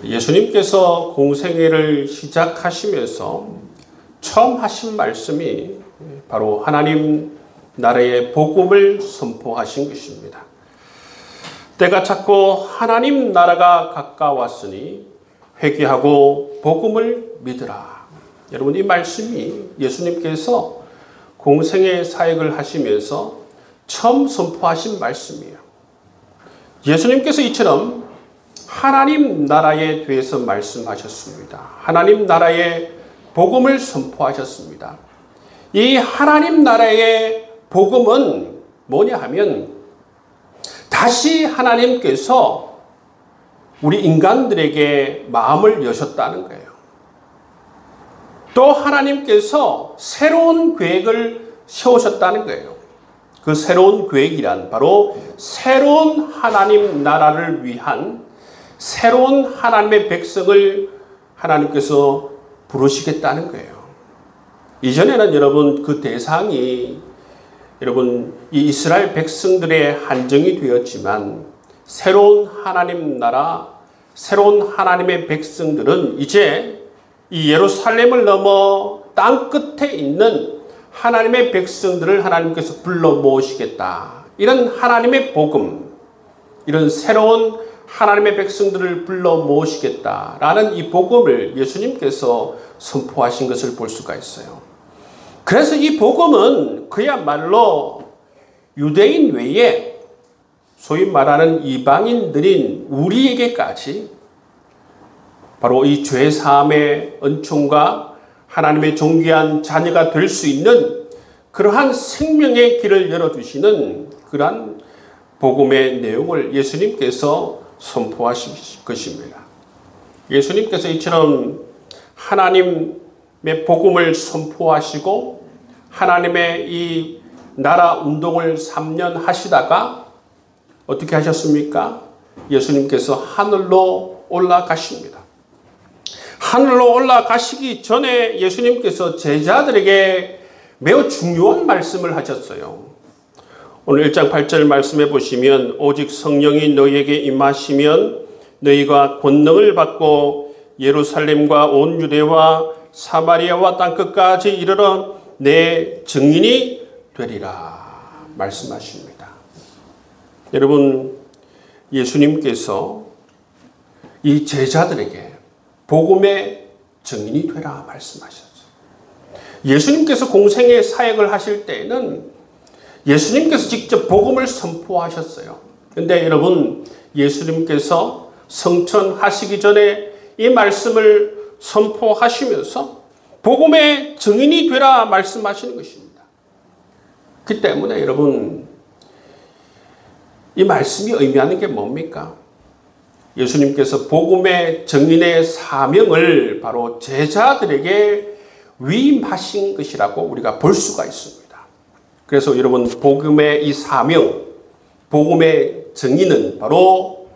예수님께서 공생애를 시작하시면서 처음 하신 말씀이 바로 하나님 나라의 복음을 선포하신 것입니다. 때가 찼고 하나님 나라가 가까웠으니 회개하고 복음을 믿으라. 여러분, 이 말씀이 예수님께서 공생애 사역을 하시면서 처음 선포하신 말씀이에요. 예수님께서 이처럼 하나님 나라에 대해서 말씀하셨습니다. 하나님 나라의 복음을 선포하셨습니다. 이 하나님 나라의 복음은 뭐냐 하면 다시 하나님께서 우리 인간들에게 마음을 여셨다는 거예요. 또 하나님께서 새로운 계획을 세우셨다는 거예요. 그 새로운 계획이란 바로 새로운 하나님 나라를 위한 새로운 하나님의 백성을 하나님께서 부르시겠다는 거예요. 이전에는 여러분 그 대상이 여러분 이 이스라엘 백성들의 한정이 되었지만 새로운 하나님 나라, 새로운 하나님의 백성들은 이제 이 예루살렘을 넘어 땅 끝에 있는 하나님의 백성들을 하나님께서 불러 모으시겠다. 이런 하나님의 복음, 이런 새로운 하나님의 백성들을 불러 모으시겠다라는 이 복음을 예수님께서 선포하신 것을 볼 수가 있어요. 그래서 이 복음은 그야말로 유대인 외에 소위 말하는 이방인들인 우리에게까지 바로 이 죄사함의 은총과 하나님의 존귀한 자녀가 될 수 있는 그러한 생명의 길을 열어주시는 그러한 복음의 내용을 예수님께서 선포하실 것입니다. 예수님께서 이처럼 하나님의 복음을 선포하시고 하나님의 이 나라 운동을 3년 하시다가 어떻게 하셨습니까? 예수님께서 하늘로 올라가십니다. 하늘로 올라가시기 전에 예수님께서 제자들에게 매우 중요한 말씀을 하셨어요. 오늘 1장 8절 말씀해 보시면 오직 성령이 너희에게 임하시면 너희가 권능을 받고 예루살렘과 온 유대와 사마리아와 땅끝까지 이르러 내 증인이 되리라 말씀하십니다. 여러분, 예수님께서 이 제자들에게 복음의 증인이 되라 말씀하셨어요. 예수님께서 공생애 사역을 하실 때에는 예수님께서 직접 복음을 선포하셨어요. 그런데 여러분, 예수님께서 성천하시기 전에 이 말씀을 선포하시면서 복음의 증인이 되라 말씀하시는 것입니다. 그 때문에 여러분, 이 말씀이 의미하는 게 뭡니까? 예수님께서 복음의 증인의 사명을 바로 제자들에게 위임하신 것이라고 우리가 볼 수가 있습니다. 그래서 여러분, 복음의 이 사명, 복음의 증인은 바로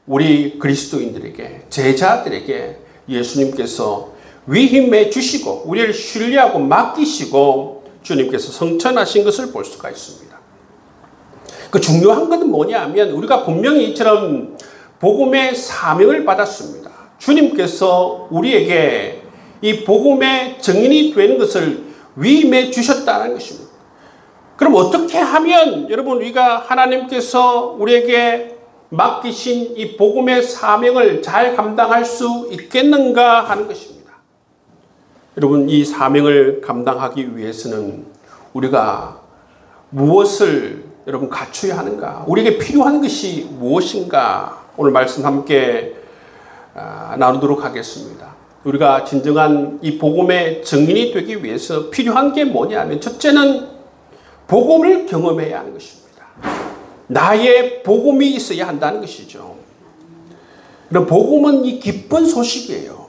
우리 그리스도인들에게, 제자들에게 예수님께서 위임해 주시고 우리를 신뢰하고 맡기시고 주님께서 성천하신 것을 볼 수가 있습니다. 그 중요한 것은 뭐냐 하면 우리가 분명히 이처럼 복음의 사명을 받았습니다. 주님께서 우리에게 이 복음의 증인이 되는 것을 위임해 주셨다는 것입니다. 그럼 어떻게 하면 여러분 우리가 하나님께서 우리에게 맡기신 이 복음의 사명을 잘 감당할 수 있겠는가 하는 것입니다. 여러분, 이 사명을 감당하기 위해서는 우리가 무엇을 여러분 갖춰야 하는가? 우리에게 필요한 것이 무엇인가? 오늘 말씀 함께 나누도록 하겠습니다. 우리가 진정한 이 복음의 증인이 되기 위해서 필요한 게 뭐냐면 첫째는 복음을 경험해야 하는 것입니다. 나의 복음이 있어야 한다는 것이죠. 그럼 복음은 이 기쁜 소식이에요.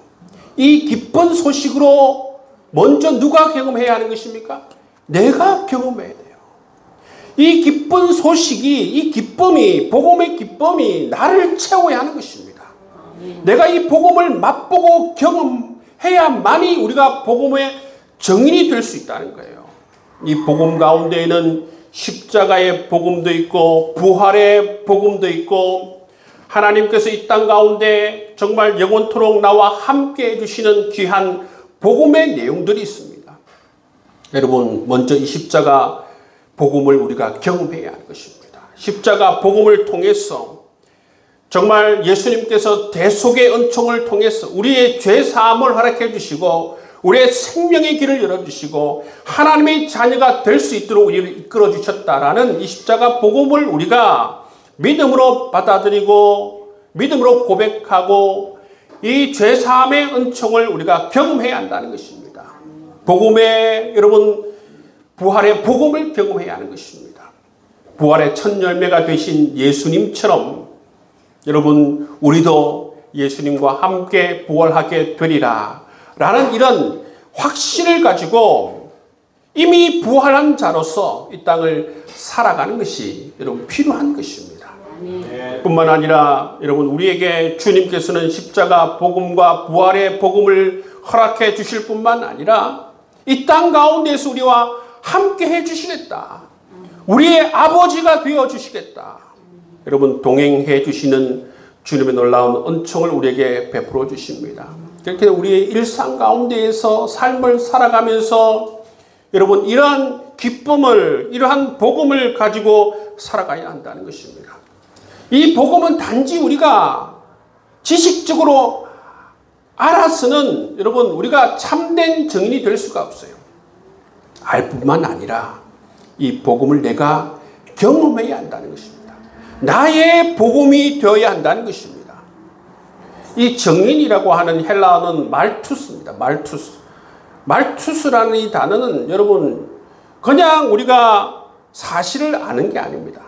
이 기쁜 소식으로 먼저 누가 경험해야 하는 것입니까? 내가 경험해야 돼요. 이 기쁜 소식이, 이 기쁨이, 복음의 기쁨이 나를 채워야 하는 것입니다. 내가 이 복음을 맛보고 경험해야만이 우리가 복음의 증인이 될 수 있다는 거예요. 이 복음 가운데에는 십자가의 복음도 있고 부활의 복음도 있고 하나님께서 이 땅 가운데 정말 영원토록 나와 함께 해주시는 귀한 복음의 내용들이 있습니다. 여러분, 먼저 이 십자가 복음을 우리가 경험해야 하는 것입니다. 십자가 복음을 통해서 정말 예수님께서 대속의 은총을 통해서 우리의 죄 사함을 허락해 주시고 우리의 생명의 길을 열어주시고 하나님의 자녀가 될 수 있도록 우리를 이끌어 주셨다라는 이 십자가 복음을 우리가 믿음으로 받아들이고 믿음으로 고백하고 이 죄 사함의 은총을 우리가 경험해야 한다는 것입니다. 복음의 여러분 부활의 복음을 경험해야 하는 것입니다. 부활의 첫 열매가 되신 예수님처럼 여러분 우리도 예수님과 함께 부활하게 되리라 라는 이런 확신을 가지고 이미 부활한 자로서 이 땅을 살아가는 것이 여러분 필요한 것입니다. 뿐만 아니라 여러분 우리에게 주님께서는 십자가 복음과 부활의 복음을 허락해 주실 뿐만 아니라 이 땅 가운데서 우리와 함께 해 주시겠다. 우리의 아버지가 되어 주시겠다. 여러분 동행해 주시는 주님의 놀라운 은총을 우리에게 베풀어 주십니다. 그렇게 우리의 일상 가운데에서 삶을 살아가면서 여러분 이러한 기쁨을 이러한 복음을 가지고 살아가야 한다는 것입니다. 이 복음은 단지 우리가 지식적으로 알아서는 여러분 우리가 참된 증인이 될 수가 없어요. 알 뿐만 아니라 이 복음을 내가 경험해야 한다는 것입니다. 나의 복음이 되어야 한다는 것입니다. 이 증인이라고 하는 헬라어는 말투스입니다. 말투스라는 이 단어는 여러분 그냥 우리가 사실을 아는 게 아닙니다.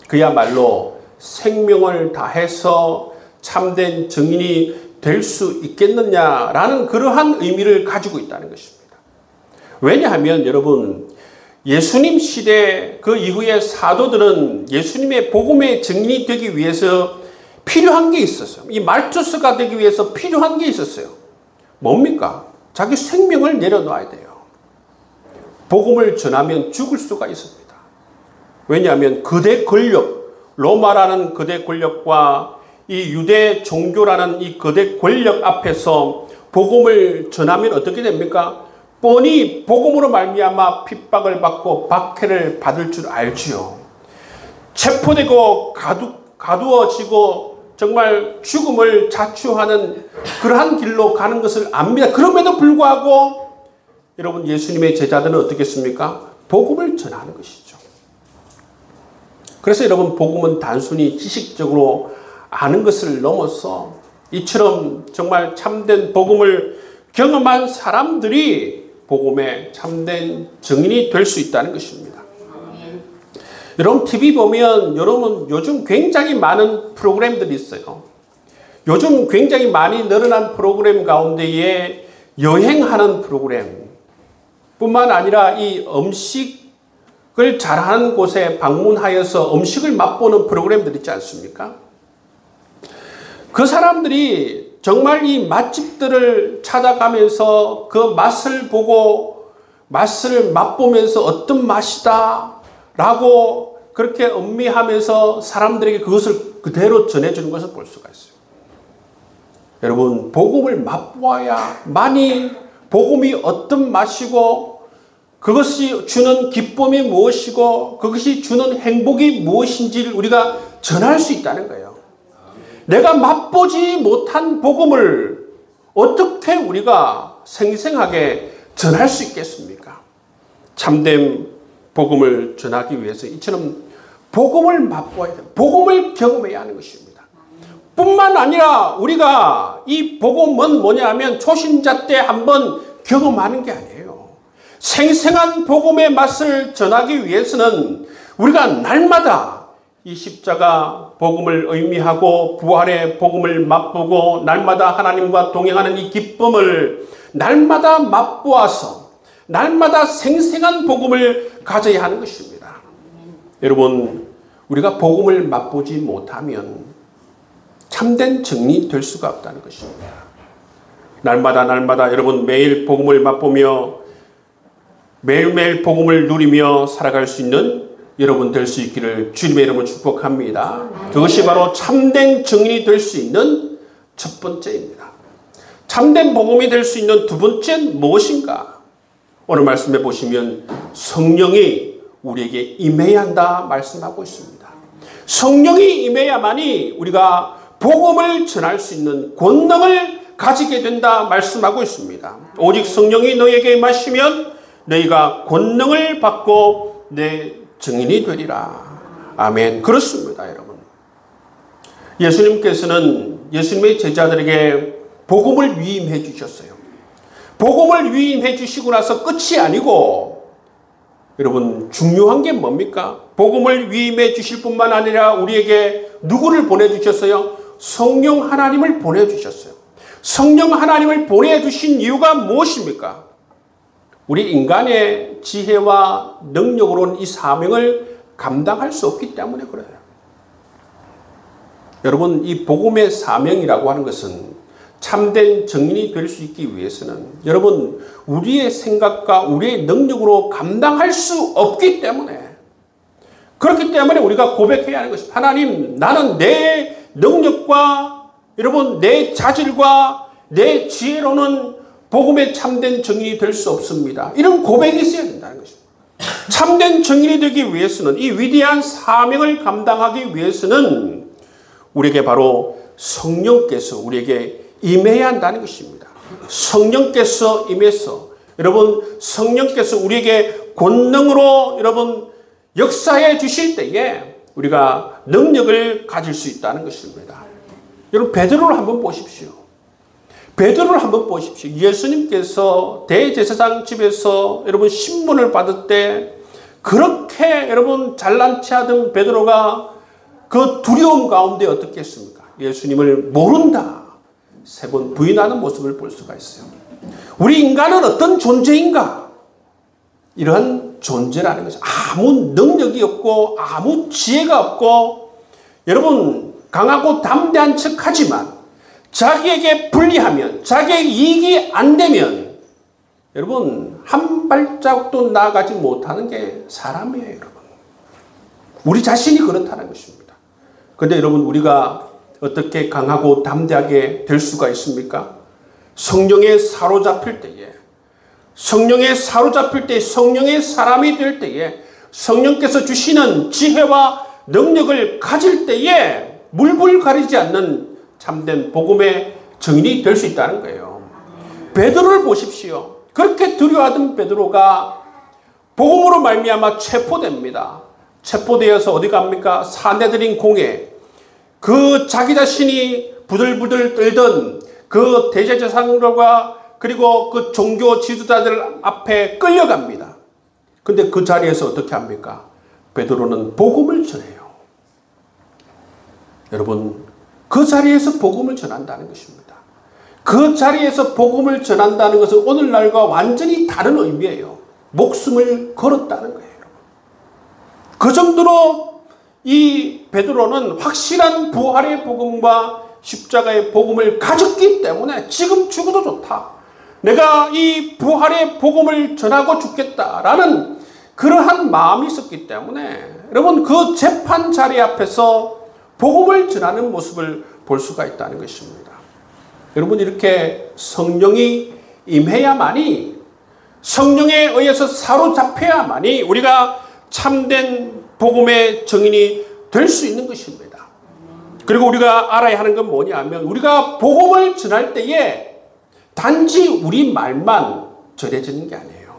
그야말로 생명을 다해서 참된 증인이 될 수 있겠느냐라는 그러한 의미를 가지고 있다는 것입니다. 왜냐하면 여러분 예수님 시대 그 이후의 사도들은 예수님의 복음의 증인이 되기 위해서 필요한 게 있었어요. 이 말투스가 되기 위해서 필요한 게 있었어요. 뭡니까? 자기 생명을 내려놓아야 돼요. 복음을 전하면 죽을 수가 있습니다. 왜냐하면 거대 권력, 로마라는 거대 권력과 이 유대 종교라는 이 거대 권력 앞에서 복음을 전하면 어떻게 됩니까? 뻔히 복음으로 말미암아 핍박을 받고 박해를 받을 줄 알지요. 체포되고 가두어지고 정말 죽음을 자초하는 그러한 길로 가는 것을 압니다. 그럼에도 불구하고 여러분 예수님의 제자들은 어떻게 했습니까? 복음을 전하는 것이죠. 그래서 여러분 복음은 단순히 지식적으로 아는 것을 넘어서 이처럼 정말 참된 복음을 경험한 사람들이 복음의 참된 증인이 될 수 있다는 것입니다. 여러분 TV 보면 여러분 요즘 굉장히 많은 프로그램들이 있어요. 요즘 굉장히 많이 늘어난 프로그램 가운데에 여행하는 프로그램 뿐만 아니라 이 음식을 잘하는 곳에 방문하여서 음식을 맛보는 프로그램들 있지 않습니까? 그 사람들이 정말 이 맛집들을 찾아가면서 그 맛을 보고 맛을 맛보면서 어떤 맛이다 라고 그렇게 음미하면서 사람들에게 그것을 그대로 전해주는 것을 볼 수가 있어요. 여러분 복음을 맛보아야만이 복음이 어떤 맛이고 그것이 주는 기쁨이 무엇이고 그것이 주는 행복이 무엇인지를 우리가 전할 수 있다는 거예요. 내가 맛보지 못한 복음을 어떻게 우리가 생생하게 전할 수 있겠습니까? 참된 복음을 전하기 위해서 이처럼 복음을 맛보아야 돼요. 복음을 경험해야 하는 것입니다. 뿐만 아니라 우리가 이 복음은 뭐냐 하면 초신자 때 한번 경험하는 게 아니에요. 생생한 복음의 맛을 전하기 위해서는 우리가 날마다 이 십자가 복음을 의미하고 부활의 복음을 맛보고 날마다 하나님과 동행하는 이 기쁨을 날마다 맛보아서 날마다 생생한 복음을 가져야 하는 것입니다. 여러분 우리가 복음을 맛보지 못하면 참된 증인이 될 수가 없다는 것입니다. 날마다 여러분 매일 복음을 맛보며 매일매일 복음을 누리며 살아갈 수 있는 여러분 될 수 있기를 주님의 이름으로 축복합니다. 그것이 바로 참된 증인이 될 수 있는 첫 번째입니다. 참된 복음이 될 수 있는 두 번째는 무엇인가? 오늘 말씀해 보시면 성령이 우리에게 임해야 한다 말씀하고 있습니다. 성령이 임해야만이 우리가 복음을 전할 수 있는 권능을 가지게 된다 말씀하고 있습니다. 오직 성령이 너에게 임하시면 너희가 권능을 받고 내 증인이 되리라. 아멘. 그렇습니다, 여러분. 예수님께서는 예수님의 제자들에게 복음을 위임해 주셨어요. 복음을 위임해 주시고 나서 끝이 아니고 여러분 중요한 게 뭡니까? 복음을 위임해 주실 뿐만 아니라 우리에게 누구를 보내주셨어요? 성령 하나님을 보내주셨어요. 성령 하나님을 보내주신 이유가 무엇입니까? 우리 인간의 지혜와 능력으로는 이 사명을 감당할 수 없기 때문에 그래요. 여러분, 이 복음의 사명이라고 하는 것은 참된 증인이 될 수 있기 위해서는 여러분 우리의 생각과 우리의 능력으로 감당할 수 없기 때문에 그렇기 때문에 우리가 고백해야 하는 것입니다. 하나님, 나는 내 능력과 여러분 내 자질과 내 지혜로는 복음의 참된 증인이 될 수 없습니다. 이런 고백이 있어야 된다는 것입니다. 참된 증인이 되기 위해서는 이 위대한 사명을 감당하기 위해서는 우리에게 바로 성령께서 우리에게 임해야 한다는 것입니다. 성령께서 임해서 여러분 성령께서 우리에게 권능으로 여러분 역사해 주실 때에 우리가 능력을 가질 수 있다는 것입니다. 여러분 베드로를 한번 보십시오. 베드로를 한번 보십시오. 예수님께서 대제사장 집에서 여러분 신문을 받을 때 그렇게 여러분 잘난 체 하던 베드로가 그 두려움 가운데 어떻게 했습니까? 예수님을 모른다. 3번 부인하는 모습을 볼 수가 있어요. 우리 인간은 어떤 존재인가? 이러한 존재라는 것이 아무 능력이 없고 아무 지혜가 없고 여러분 강하고 담대한 척하지만 자기에게 불리하면 자기에게 이익이 안 되면 여러분 한 발자국도 나아가지 못하는 게 사람이에요. 여러분 우리 자신이 그렇다는 것입니다. 그런데 여러분 우리가 어떻게 강하고 담대하게 될 수가 있습니까? 성령에 사로잡힐 때에 성령에 사로잡힐 때 성령의 사람이 될 때에 성령께서 주시는 지혜와 능력을 가질 때에 물불 가리지 않는 참된 복음의 증인이 될 수 있다는 거예요. 베드로를 보십시오. 그렇게 두려워하던 베드로가 복음으로 말미암아 체포됩니다. 체포되어서 어디 갑니까? 사내들인 공회. 그 자기 자신이 부들부들 떨던 그 대제사장들과 그리고 그 종교 지도자들 앞에 끌려갑니다. 근데 그 자리에서 어떻게 합니까? 베드로는 복음을 전해요. 여러분 그 자리에서 복음을 전한다는 것입니다. 그 자리에서 복음을 전한다는 것은 오늘날과 완전히 다른 의미예요. 목숨을 걸었다는 거예요. 그 정도로 이 베드로는 확실한 부활의 복음과 십자가의 복음을 가졌기 때문에 지금 죽어도 좋다. 내가 이 부활의 복음을 전하고 죽겠다라는 그러한 마음이 있었기 때문에 여러분 그 재판 자리 앞에서 복음을 전하는 모습을 볼 수가 있다는 것입니다. 여러분 이렇게 성령이 임해야만이 성령에 의해서 사로잡혀야만이 우리가 참된 복음의 증인이 될 수 있는 것입니다. 그리고 우리가 알아야 하는 건 뭐냐 하면 우리가 복음을 전할 때에 단지 우리 말만 전해지는 게 아니에요.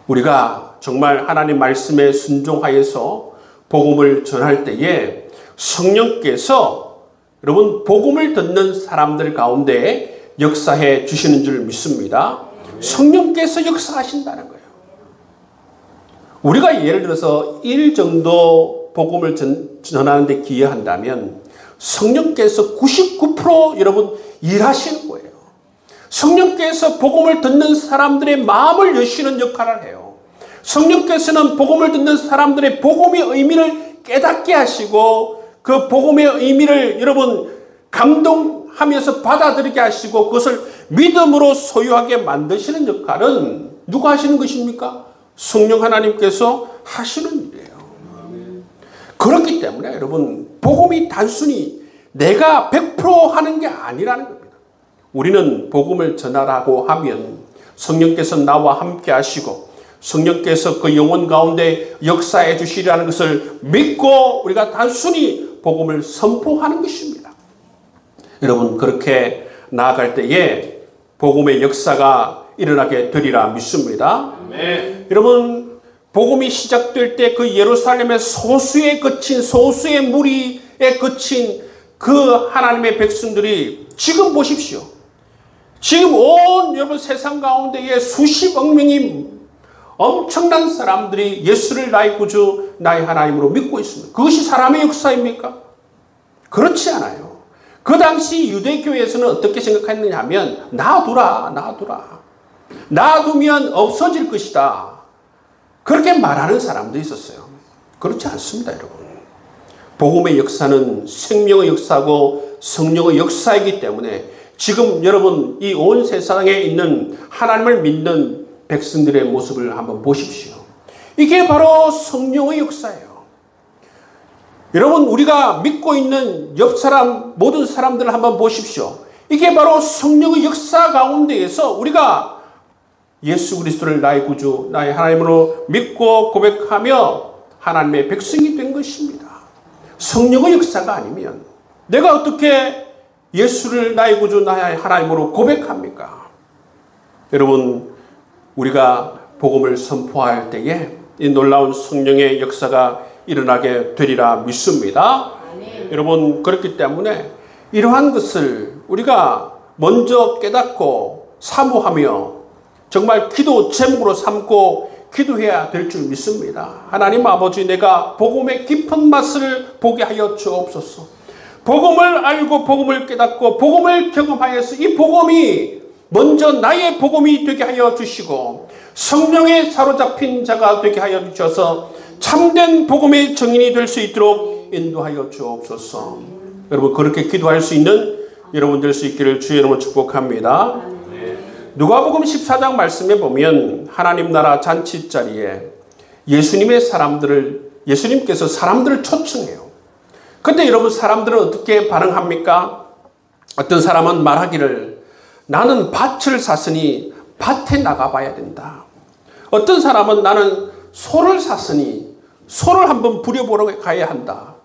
우리가 정말 하나님 말씀에 순종하여서 복음을 전할 때에 성령께서 여러분 복음을 듣는 사람들 가운데 역사해 주시는 줄 믿습니다. 성령께서 역사하신다는 거예요. 우리가 예를 들어서 일 정도 복음을 전하는 데 기여한다면 성령께서 99% 여러분 일하시는 거예요. 성령께서 복음을 듣는 사람들의 마음을 여시는 역할을 해요. 성령께서는 복음을 듣는 사람들의 복음의 의미를 깨닫게 하시고 그 복음의 의미를 여러분 감동하면서 받아들이게 하시고 그것을 믿음으로 소유하게 만드시는 역할은 누가 하시는 것입니까? 성령 하나님께서 하시는 일이에요. 그렇기 때문에 여러분, 복음이 단순히 내가 100% 하는 게 아니라는 겁니다. 우리는 복음을 전하라고 하면 성령께서 나와 함께 하시고 성령께서 그 영혼 가운데 역사해 주시리라는 것을 믿고 우리가 단순히 복음을 선포하는 것입니다. 여러분, 그렇게 나아갈 때에 복음의 역사가 일어나게 되리라 믿습니다. 네. 여러분, 복음이 시작될 때 그 예루살렘의 소수에 그친, 소수의 무리에 그친 그 하나님의 백성들이 지금 보십시오. 지금 온 여러분 세상 가운데에 수십억 명이 엄청난 사람들이 예수를 나의 구주, 나의 하나님으로 믿고 있습니다. 그것이 사람의 역사입니까? 그렇지 않아요. 그 당시 유대교회에서는 어떻게 생각했느냐 하면 놔두라. 놔두면 없어질 것이다. 그렇게 말하는 사람도 있었어요. 그렇지 않습니다, 여러분. 복음의 역사는 생명의 역사고 성령의 역사이기 때문에 지금 여러분 이 온 세상에 있는 하나님을 믿는 백성들의 모습을 한번 보십시오. 이게 바로 성령의 역사예요. 여러분, 우리가 믿고 있는 옆 사람, 모든 사람들을 한번 보십시오. 이게 바로 성령의 역사 가운데에서 우리가 예수 그리스도를 나의 구주, 나의 하나님으로 믿고 고백하며 하나님의 백성이 된 것입니다. 성령의 역사가 아니면 내가 어떻게 예수를 나의 구주, 나의 하나님으로 고백합니까? 여러분, 우리가 복음을 선포할 때에 이 놀라운 성령의 역사가 일어나게 되리라 믿습니다. 여러분, 그렇기 때문에 이러한 것을 우리가 먼저 깨닫고 사모하며 정말 기도 제목으로 삼고 기도해야 될 줄 믿습니다. 하나님 아버지, 내가 복음의 깊은 맛을 보게 하여 주옵소서. 복음을 알고 복음을 깨닫고 복음을 경험하여서 이 복음이 먼저 나의 복음이 되게 하여 주시고 성령에 사로잡힌 자가 되게 하여 주셔서 참된 복음의 증인이 될 수 있도록 인도하여 주옵소서. 여러분, 그렇게 기도할 수 있는 여러분 될 수 있기를 주의 이름으로 축복합니다. 누가복음 14장 말씀에 보면 하나님 나라 잔치자리에 예수님께서 사람들을 초청해요. 근데 여러분, 사람들은 어떻게 반응합니까? 어떤 사람은 말하기를 나는 밭을 샀으니 밭에 나가봐야 된다. 어떤 사람은 나는 소를 샀으니 소를 한번 부려보러 가야 한다.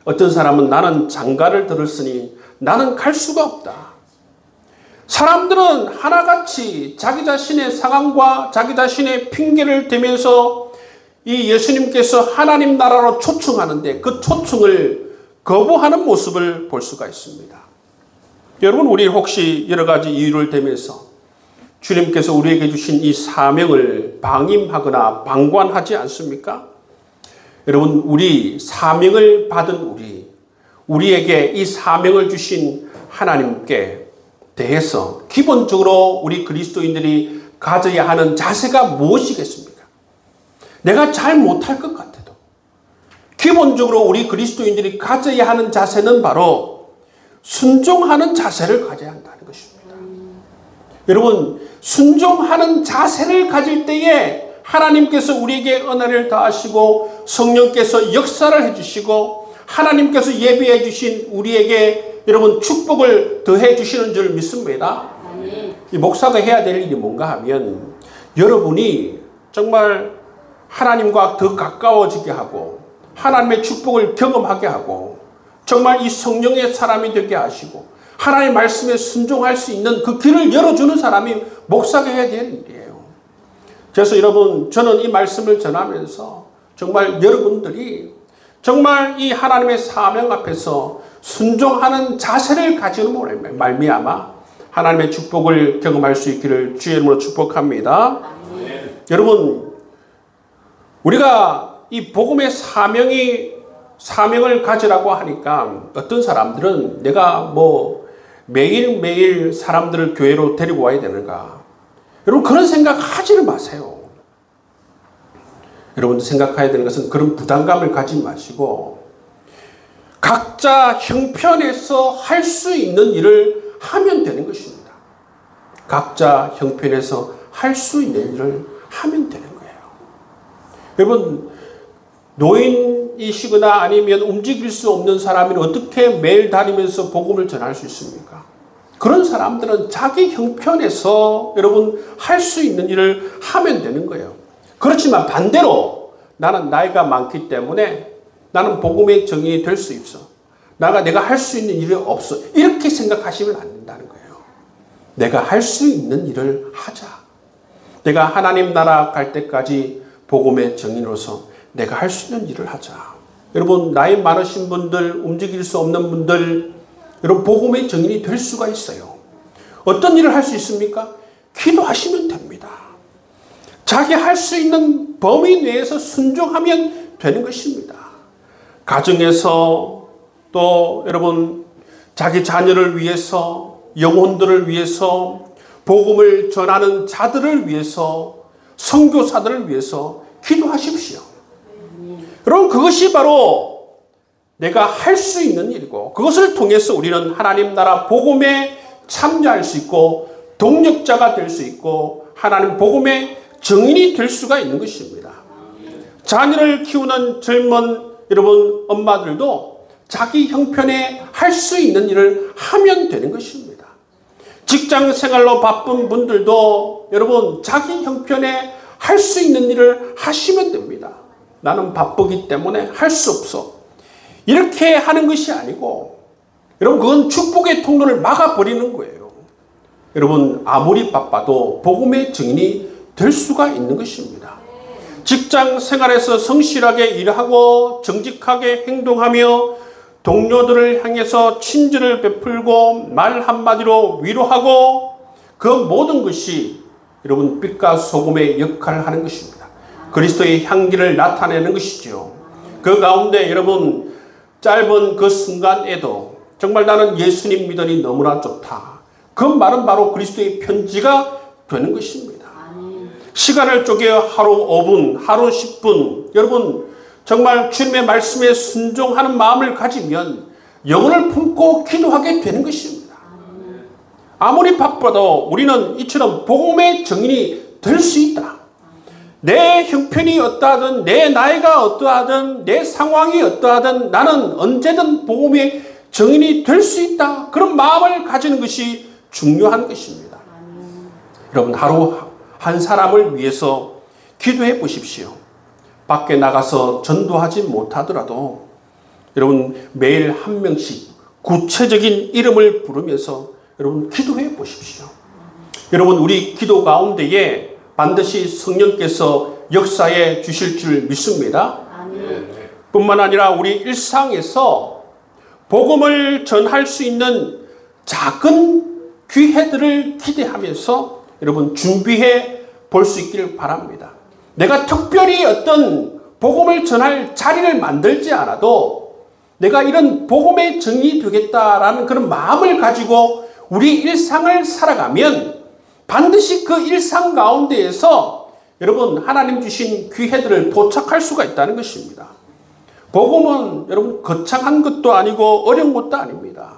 어떤 사람은 나는 장가를 들었으니 나는 갈 수가 없다. 사람들은 하나같이 자기 자신의 상황과 자기 자신의 핑계를 대면서 이 예수님께서 하나님 나라로 초청하는데 그 초청을 거부하는 모습을 볼 수가 있습니다. 여러분, 우리 혹시 여러 가지 이유를 대면서 주님께서 우리에게 주신 이 사명을 방임하거나 방관하지 않습니까? 여러분, 우리 사명을 받은 우리에게 이 사명을 주신 하나님께 대해서 기본적으로 우리 그리스도인들이 가져야 하는 자세가 무엇이겠습니까? 내가 잘 못할 것 같아도 기본적으로 우리 그리스도인들이 가져야 하는 자세는 바로 순종하는 자세를 가져야 한다는 것입니다. 여러분, 순종하는 자세를 가질 때에 하나님께서 우리에게 은혜를 더하시고 성령께서 역사를 해주시고 하나님께서 예비해 주신 우리에게 여러분 축복을 더해 주시는 줄 믿습니다. 이 목사가 해야 될 일이 뭔가 하면 여러분이 정말 하나님과 더 가까워지게 하고 하나님의 축복을 경험하게 하고 정말 이 성령의 사람이 되게 하시고 하나님의 말씀에 순종할 수 있는 그 길을 열어주는 사람이 목사가 해야 될 일이에요. 그래서 여러분, 저는 이 말씀을 전하면서 정말 여러분들이 정말 이 하나님의 사명 앞에서 순종하는 자세를 가지고 말미암아 하나님의 축복을 경험할 수 있기를 주의 이름으로 축복합니다. 여러분, 우리가 이 복음의 사명을 가지라고 하니까 어떤 사람들은 내가 매일매일 사람들을 교회로 데리고 와야 되는가? 여러분, 그런 생각 하지를 마세요. 여러분들 생각해야 되는 것은 그런 부담감을 가지지 마시고 각자 형편에서 할 수 있는 일을 하면 되는 것입니다. 각자 형편에서 할 수 있는 일을 하면 되는 거예요. 여러분, 노인이시거나 아니면 움직일 수 없는 사람이 어떻게 매일 다니면서 복음을 전할 수 있습니까? 그런 사람들은 자기 형편에서 여러분 할 수 있는 일을 하면 되는 거예요. 그렇지만 반대로 나는 나이가 많기 때문에 나는 복음의 증인이 될 수 있어. 내가 할 수 있는 일이 없어. 이렇게 생각하시면 안 된다는 거예요. 내가 할 수 있는 일을 하자. 내가 하나님 나라 갈 때까지 복음의 증인으로서 내가 할 수 있는 일을 하자. 여러분 나이 많으신 분들, 움직일 수 없는 분들, 여러분 복음의 증인이 될 수가 있어요. 어떤 일을 할 수 있습니까? 기도하시면 됩니다. 자기 할 수 있는 범위 내에서 순종하면 되는 것입니다. 가정에서 또 여러분 자기 자녀를 위해서, 영혼들을 위해서, 복음을 전하는 자들을 위해서, 선교사들을 위해서 기도하십시오. 여러분 그것이 바로 내가 할 수 있는 일이고, 그것을 통해서 우리는 하나님 나라 복음에 참여할 수 있고 동력자가 될 수 있고 하나님 복음의 증인이 될 수가 있는 것입니다. 자녀를 키우는 젊은 여러분 엄마들도 자기 형편에 할 수 있는 일을 하면 되는 것입니다. 직장 생활로 바쁜 분들도 여러분 자기 형편에 할 수 있는 일을 하시면 됩니다. 나는 바쁘기 때문에 할 수 없어. 이렇게 하는 것이 아니고 여러분 그건 축복의 통로를 막아버리는 거예요. 여러분 아무리 바빠도 복음의 증인이 될 수가 있는 것입니다. 직장 생활에서 성실하게 일하고 정직하게 행동하며 동료들을 향해서 친절을 베풀고 말 한마디로 위로하고 그 모든 것이 여러분 빛과 소금의 역할을 하는 것입니다. 그리스도의 향기를 나타내는 것이죠. 그 가운데 여러분 짧은 그 순간에도 정말 나는 예수님 믿으니 너무나 좋다. 그 말은 바로 그리스도의 편지가 되는 것입니다. 시간을 쪼개 하루 5분, 하루 10분 여러분 정말 주님의 말씀에 순종하는 마음을 가지면 영혼을 품고 기도하게 되는 것입니다. 아무리 바빠도 우리는 이처럼 복음의 증인이 될 수 있다. 내 형편이 어떠하든 내 나이가 어떠하든 내 상황이 어떠하든 나는 언제든 복음의 증인이 될 수 있다. 그런 마음을 가지는 것이 중요한 것입니다. 여러분 하루 한 사람을 위해서 기도해 보십시오. 밖에 나가서 전도하지 못하더라도 여러분 매일 한 명씩 구체적인 이름을 부르면서 여러분 기도해 보십시오. 여러분 우리 기도 가운데에 반드시 성령께서 역사해 주실 줄 믿습니다. 뿐만 아니라 우리 일상에서 복음을 전할 수 있는 작은 기회들을 기대하면서 여러분 준비해 볼 수 있기를 바랍니다. 내가 특별히 어떤 복음을 전할 자리를 만들지 않아도 내가 이런 복음의 증인이 되겠다라는 그런 마음을 가지고 우리 일상을 살아가면 반드시 그 일상 가운데에서 여러분 하나님 주신 기회들을 포착할 수가 있다는 것입니다. 복음은 여러분 거창한 것도 아니고 어려운 것도 아닙니다.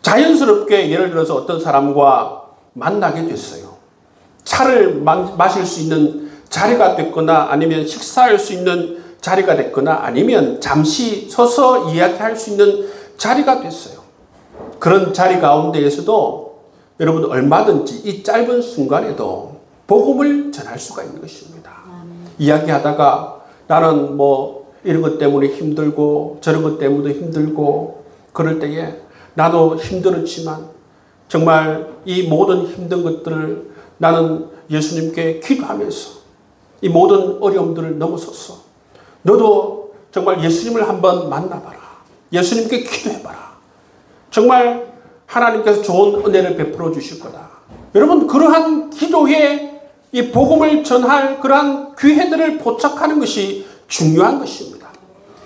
자연스럽게 예를 들어서 어떤 사람과 만나게 됐어요. 차를 마실 수 있는 자리가 됐거나 아니면 식사할 수 있는 자리가 됐거나 아니면 잠시 서서 이야기할 수 있는 자리가 됐어요. 그런 자리 가운데에서도 여러분 얼마든지 이 짧은 순간에도 복음을 전할 수가 있는 것입니다. 이야기하다가 나는 뭐 이런 것 때문에 힘들고 저런 것 때문에 힘들고 그럴 때에 나도 힘들었지만 정말 이 모든 힘든 것들을 나는 예수님께 기도하면서 이 모든 어려움들을 넘어섰어. 너도 정말 예수님을 한번 만나봐라. 예수님께 기도해봐라. 정말 하나님께서 좋은 은혜를 베풀어 주실 거다. 여러분 그러한 기도에 이 복음을 전할 그러한 기회들을 포착하는 것이 중요한 것입니다.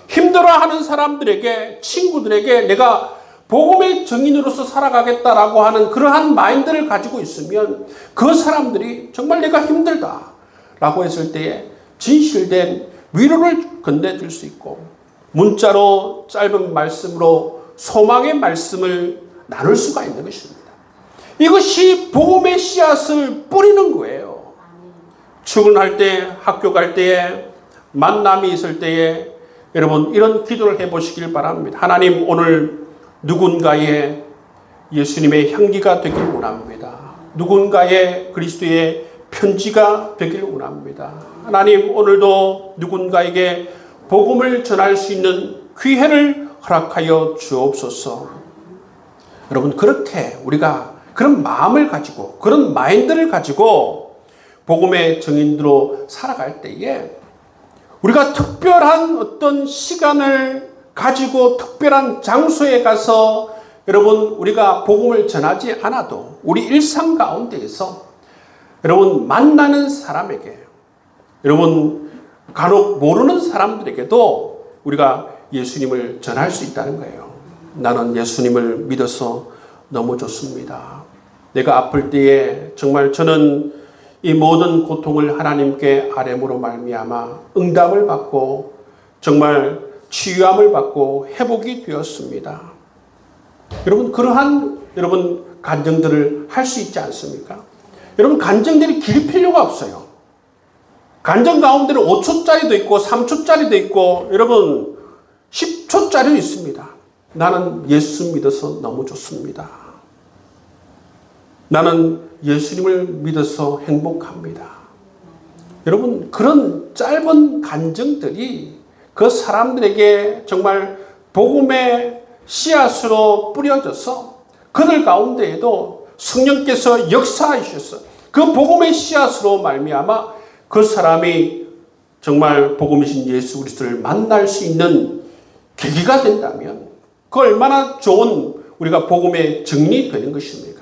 힘들어하는 사람들에게 친구들에게 내가 복음의 증인으로서 살아가겠다라고 하는 그러한 마인드를 가지고 있으면 그 사람들이 정말 내가 힘들다라고 했을 때에 진실된 위로를 건네줄 수 있고 문자로 짧은 말씀으로 소망의 말씀을 나눌 수가 있는 것입니다. 이것이 복음의 씨앗을 뿌리는 거예요. 출근할 때, 학교 갈 때에, 만남이 있을 때에 여러분 이런 기도를 해보시길 바랍니다. 하나님, 오늘 누군가의 예수님의 향기가 되길 원합니다. 누군가의 그리스도의 편지가 되길 원합니다. 하나님, 오늘도 누군가에게 복음을 전할 수 있는 기회를 허락하여 주옵소서. 여러분, 그렇게 우리가 그런 마음을 가지고, 그런 마인드를 가지고 복음의 증인으로 살아갈 때에 우리가 특별한 어떤 시간을 가지고 특별한 장소에 가서 여러분 우리가 복음을 전하지 않아도 우리 일상 가운데에서 여러분 만나는 사람에게, 여러분 간혹 모르는 사람들에게도 우리가 예수님을 전할 수 있다는 거예요. 나는 예수님을 믿어서 너무 좋습니다. 내가 아플 때에 정말 저는 이 모든 고통을 하나님께 아뢰므로 말미암아 응답을 받고 정말 치유함을 받고 회복이 되었습니다. 여러분, 그러한 여러분 간증들을 할 수 있지 않습니까? 여러분, 간증들이 길 필요가 없어요. 간증 가운데는 5초짜리도 있고 3초짜리도 있고 여러분 10초짜리도 있습니다. 나는 예수 믿어서 너무 좋습니다. 나는 예수님을 믿어서 행복합니다. 여러분, 그런 짧은 간증들이 그 사람들에게 정말 복음의 씨앗으로 뿌려져서 그들 가운데에도 성령께서 역사하셔서 그 복음의 씨앗으로 말미암아 그 사람이 정말 복음이신 예수 그리스도를 만날 수 있는 계기가 된다면 그 얼마나 좋은 우리가 복음의 증인이 되는 것입니까?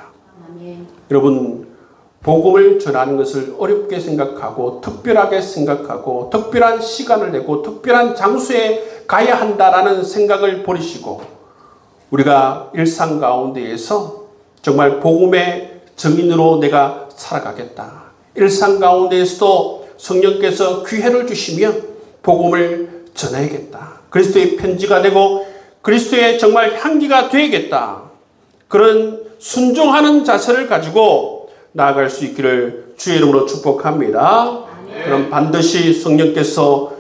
여러분, 복음을 전하는 것을 어렵게 생각하고 특별하게 생각하고 특별한 시간을 내고 특별한 장소에 가야 한다라는 생각을 버리시고 우리가 일상 가운데에서 정말 복음의 증인으로 내가 살아가겠다. 일상 가운데에서도 성령께서 기회를 주시면 복음을 전해야겠다. 그리스도의 편지가 되고 그리스도의 정말 향기가 되겠다. 그런 순종하는 자세를 가지고 나아갈 수 있기를 주의 이름으로 축복합니다. 그럼 반드시 성령께서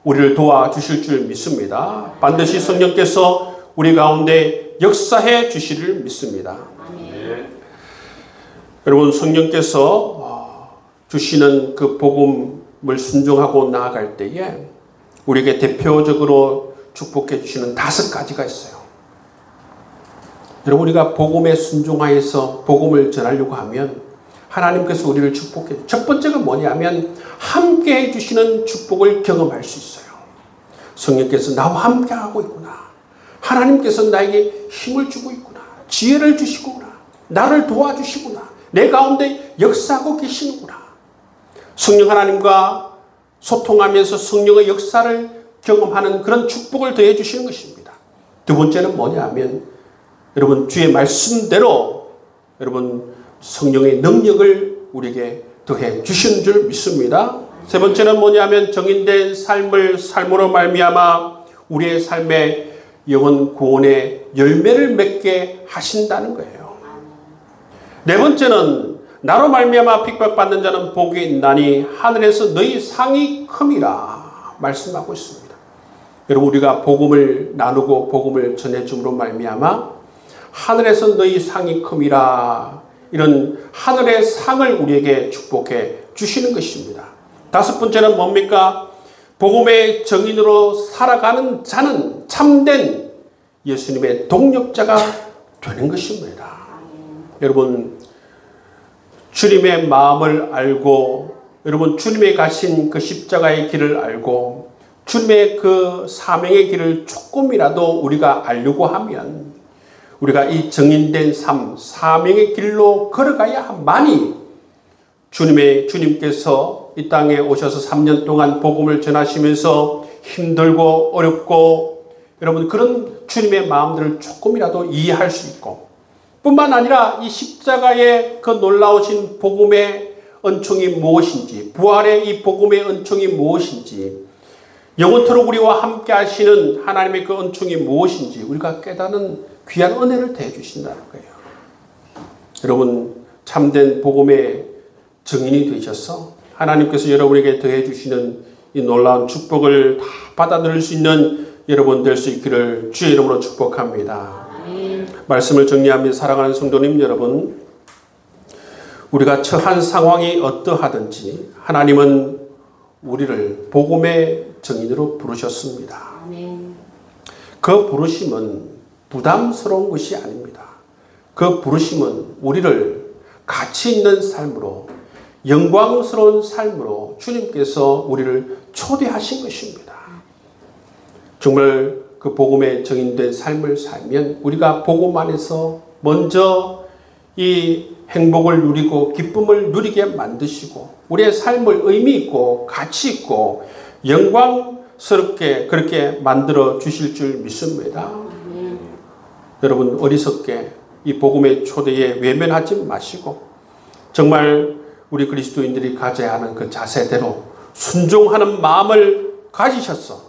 우리를 도와주실 줄 믿습니다. 반드시 성령께서 우리 가운데 역사해 주시를 믿습니다. 여러분, 성령께서 주시는 그 복음을 순종하고 나아갈 때에 우리에게 대표적으로 축복해 주시는 5가지가 있어요. 여러분, 우리가 복음에 순종하여서 복음을 전하려고 하면 하나님께서 우리를 축복해. 첫 번째가 뭐냐면 함께 해주시는 축복을 경험할 수 있어요. 성령께서 나와 함께 하고 있구나. 하나님께서 나에게 힘을 주고 있구나. 지혜를 주시구나. 나를 도와주시구나. 내 가운데 역사하고 계시는구나. 성령 하나님과 소통하면서 성령의 역사를 경험하는 그런 축복을 더해 주시는 것입니다. 두 번째는 뭐냐면 여러분, 주의 말씀대로 여러분 성령의 능력을 우리에게 더해 주시는 줄 믿습니다. 세 번째는 뭐냐면 정인된 삶을 삶으로 말미암아 우리의 삶에 영혼 구원의 열매를 맺게 하신다는 거예요. 네 번째는 나로 말미암아 핍박받는 자는 복이 있나니 하늘에서 너희 상이 큼이라 말씀하고 있습니다. 여러분, 우리가 복음을 나누고 복음을 전해줌으로 말미암아 하늘에서 너희 상이 큼이라, 이런 하늘의 상을 우리에게 축복해 주시는 것입니다. 다섯 번째는 뭡니까? 복음의 증인으로 살아가는 자는 참된 예수님의 동력자가 되는 것입니다. 여러분, 주님의 마음을 알고 여러분 주님의 가신 그 십자가의 길을 알고 주님의 그 사명의 길을 조금이라도 우리가 알려고 하면 우리가 이 정인된 삶, 사명의 길로 걸어가야만이 주님께서 이 땅에 오셔서 3년 동안 복음을 전하시면서 힘들고 어렵고 여러분 그런 주님의 마음들을 조금이라도 이해할 수 있고 뿐만 아니라 이 십자가의 그 놀라우신 복음의 은총이 무엇인지, 부활의 이 복음의 은총이 무엇인지, 영원토록 우리와 함께 하시는 하나님의 그 은총이 무엇인지 우리가 깨닫는 귀한 은혜를 더해 주신다는 거예요. 여러분, 참된 복음의 증인이 되셔서 하나님께서 여러분에게 더해 주시는 이 놀라운 축복을 다 받아들일 수 있는 여러분 될 수 있기를 주의 이름으로 축복합니다. 말씀을 정리하며 사랑하는 성도님 여러분, 우리가 처한 상황이 어떠하든지 하나님은 우리를 복음의 증인으로 부르셨습니다. 그 부르심은 부담스러운 것이 아닙니다. 그 부르심은 우리를 가치 있는 삶으로, 영광스러운 삶으로 주님께서 우리를 초대하신 것입니다. 정말 그 복음의 증인된 삶을 살면 우리가 복음 안에서 먼저 이 행복을 누리고 기쁨을 누리게 만드시고 우리의 삶을 의미 있고 가치 있고 영광스럽게 그렇게 만들어 주실 줄 믿습니다. 여러분 어리석게 이 복음의 초대에 외면하지 마시고 정말 우리 그리스도인들이 가져야 하는 그 자세대로 순종하는 마음을 가지셔서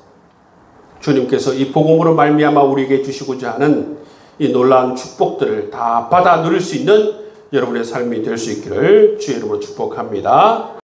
주님께서 이 복음으로 말미암아 우리에게 주시고자 하는 이 놀라운 축복들을 다 받아 누릴 수 있는 여러분의 삶이 될 수 있기를 주의 이름으로 축복합니다.